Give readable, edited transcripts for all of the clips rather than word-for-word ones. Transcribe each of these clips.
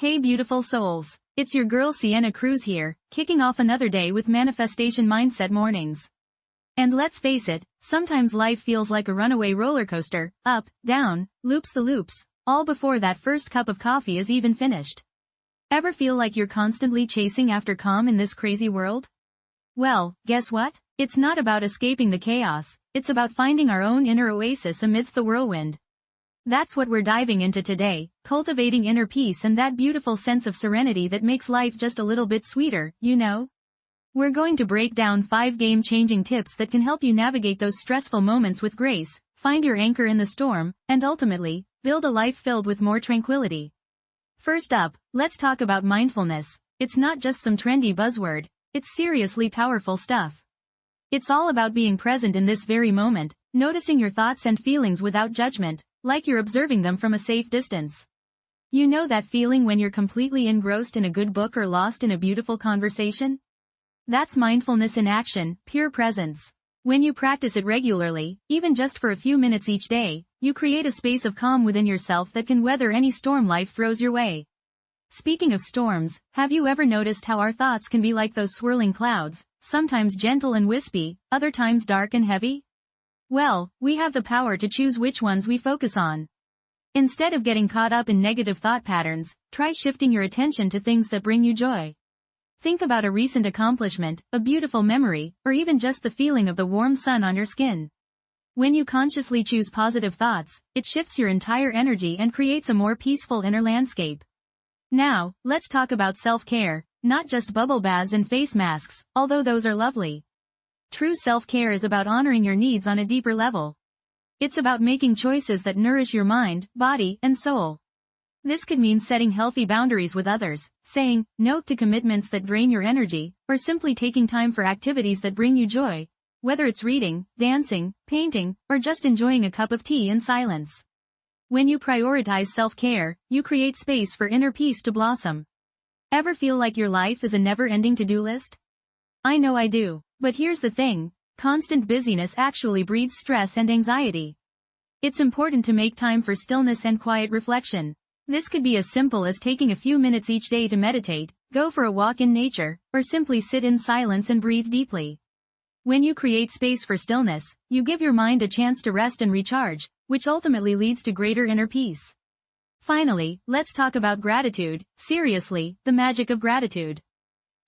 Hey beautiful souls, it's your girl Sienna Cruz here, kicking off another day with Manifestation Mindset Mornings. And let's face it, sometimes life feels like a runaway roller coaster, up, down, loops the loops, all before that first cup of coffee is even finished. Ever feel like you're constantly chasing after calm in this crazy world? Well, guess what? It's not about escaping the chaos, it's about finding our own inner oasis amidst the whirlwind. That's what we're diving into today, cultivating inner peace and that beautiful sense of serenity that makes life just a little bit sweeter, you know? We're going to break down 5 game-changing tips that can help you navigate those stressful moments with grace, find your anchor in the storm, and ultimately, build a life filled with more tranquility. First up, let's talk about mindfulness. It's not just some trendy buzzword, it's seriously powerful stuff. It's all about being present in this very moment, noticing your thoughts and feelings without judgment, like you're observing them from a safe distance. You know that feeling when you're completely engrossed in a good book or lost in a beautiful conversation? That's mindfulness in action, pure presence. When you practice it regularly, even just for a few minutes each day, you create a space of calm within yourself that can weather any storm life throws your way. Speaking of storms, have you ever noticed how our thoughts can be like those swirling clouds, sometimes gentle and wispy, other times dark and heavy? Well, we have the power to choose which ones we focus on. Instead of getting caught up in negative thought patterns, try shifting your attention to things that bring you joy. Think about a recent accomplishment, a beautiful memory, or even just the feeling of the warm sun on your skin. When you consciously choose positive thoughts, it shifts your entire energy and creates a more peaceful inner landscape. Now, let's talk about self-care, not just bubble baths and face masks, although those are lovely. True self-care is about honoring your needs on a deeper level. It's about making choices that nourish your mind, body, and soul. This could mean setting healthy boundaries with others, saying no to commitments that drain your energy, or simply taking time for activities that bring you joy, whether it's reading, dancing, painting, or just enjoying a cup of tea in silence. When you prioritize self-care, you create space for inner peace to blossom. Ever feel like your life is a never-ending to-do list? I know I do. But here's the thing, constant busyness actually breeds stress and anxiety. It's important to make time for stillness and quiet reflection. This could be as simple as taking a few minutes each day to meditate, go for a walk in nature, or simply sit in silence and breathe deeply. When you create space for stillness, you give your mind a chance to rest and recharge, which ultimately leads to greater inner peace. Finally, let's talk about gratitude, seriously, the magic of gratitude.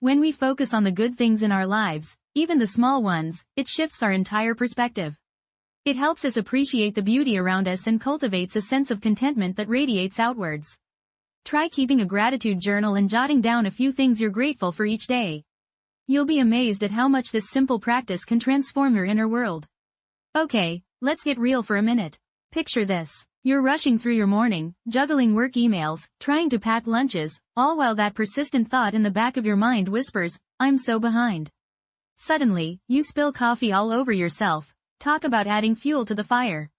When we focus on the good things in our lives, even the small ones, it shifts our entire perspective. It helps us appreciate the beauty around us and cultivates a sense of contentment that radiates outwards. Try keeping a gratitude journal and jotting down a few things you're grateful for each day. You'll be amazed at how much this simple practice can transform your inner world. Okay, let's get real for a minute. Picture this. You're rushing through your morning, juggling work emails, trying to pack lunches, all while that persistent thought in the back of your mind whispers, "I'm so behind." Suddenly, you spill coffee all over yourself. Talk about adding fuel to the fire.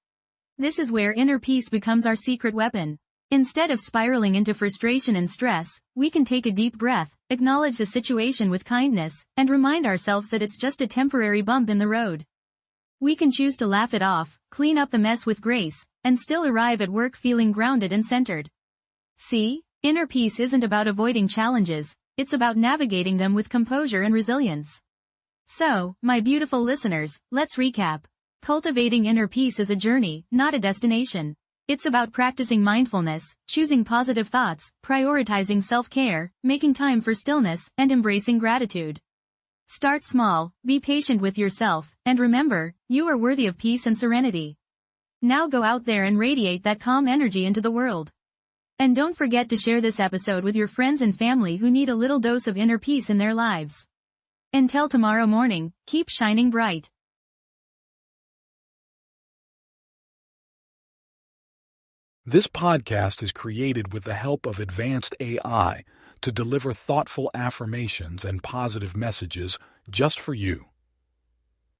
This is where inner peace becomes our secret weapon. Instead of spiraling into frustration and stress, we can take a deep breath, acknowledge the situation with kindness, and remind ourselves that it's just a temporary bump in the road. We can choose to laugh it off, clean up the mess with grace, and still arrive at work feeling grounded and centered. See, inner peace isn't about avoiding challenges, it's about navigating them with composure and resilience. So, my beautiful listeners, let's recap. Cultivating inner peace is a journey, not a destination. It's about practicing mindfulness, choosing positive thoughts, prioritizing self-care, making time for stillness, and embracing gratitude. Start small, be patient with yourself, and remember, you are worthy of peace and serenity. Now go out there and radiate that calm energy into the world. And don't forget to share this episode with your friends and family who need a little dose of inner peace in their lives. Until tomorrow morning, keep shining bright. This podcast is created with the help of advanced AI to deliver thoughtful affirmations and positive messages just for you.